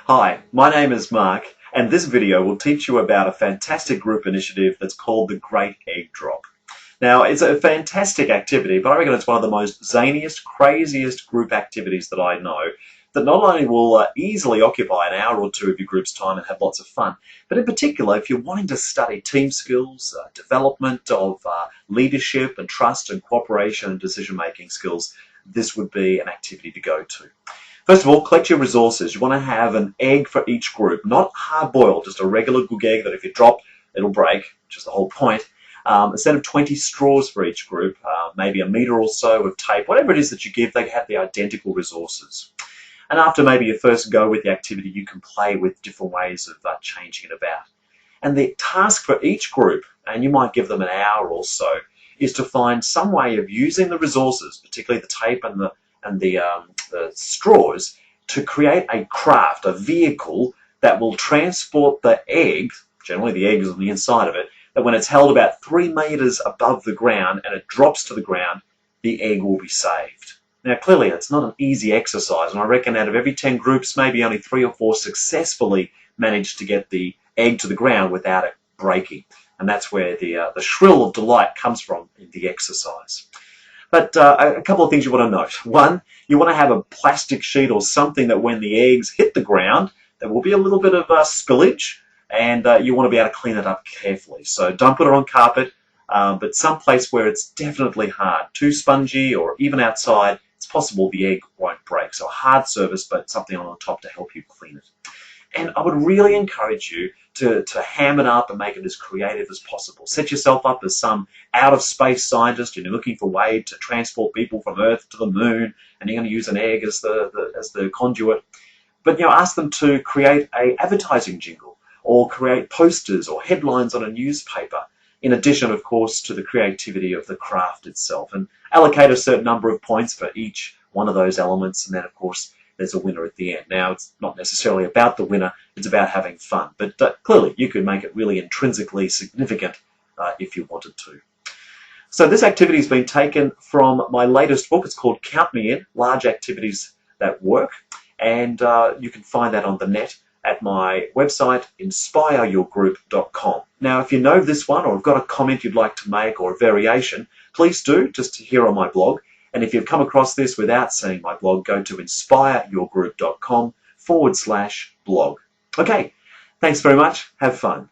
Hi, my name is Mark, and this video will teach you about a fantastic group initiative that's called the Great Egg Drop. Now, it's a fantastic activity, but I reckon it's one of the most zaniest, craziest group activities that I know, that not only will easily occupy an hour or two of your group's time and have lots of fun, but in particular, if you're wanting to study team skills, development of leadership and trust and cooperation and decision-making skills, this would be an activity to go to. First of all, collect your resources. You want to have an egg for each group, not hard-boiled, just a regular good egg that if you drop, it'll break, which is the whole point. A set of 20 straws for each group, maybe a metre or so of tape, whatever it is that you give, they have the identical resources. And after maybe your first go with the activity, you can play with different ways of changing it about. And the task for each group, and you might give them an hour or so, is to find some way of using the resources, particularly the tape and the straws, to create a craft, a vehicle that will transport the egg, generally the egg is on the inside of it, that when it's held about 3 metres above the ground and it drops to the ground, the egg will be saved. Now clearly it's not an easy exercise, and I reckon out of every 10 groups, maybe only 3 or 4 successfully manage to get the egg to the ground without it breaking. And that's where the shrill of delight comes from in the exercise. But a couple of things you want to note. One, you want to have a plastic sheet or something that when the eggs hit the ground, there will be a little bit of spillage, and you want to be able to clean it up carefully. So don't put it on carpet, but someplace where it's definitely hard, too spongy, or even outside, it's possible the egg won't break. So a hard surface, but something on the top to help you clean it. And I would really encourage you to ham it up and make it as creative as possible. Set yourself up as some out-of-space scientist, and you're looking for a way to transport people from Earth to the moon, and you're going to use an egg as the conduit. But ask them to create an advertising jingle, or create posters or headlines on a newspaper, in addition, of course, to the creativity of the craft itself. And allocate a certain number of points for each one of those elements, and then, of course, there's a winner at the end. Now, it's not necessarily about the winner, it's about having fun. But clearly, you could make it really intrinsically significant if you wanted to. So this activity has been taken from my latest book. It's called Count Me In, Large Activities That Work. And you can find that on the net at my website, inspireyourgroup.com. Now, if you know this one or have got a comment you'd like to make or a variation, please do, just here on my blog. And if you've come across this without seeing my blog, go to inspireyourgroup.com/blog. Okay, thanks very much. Have fun.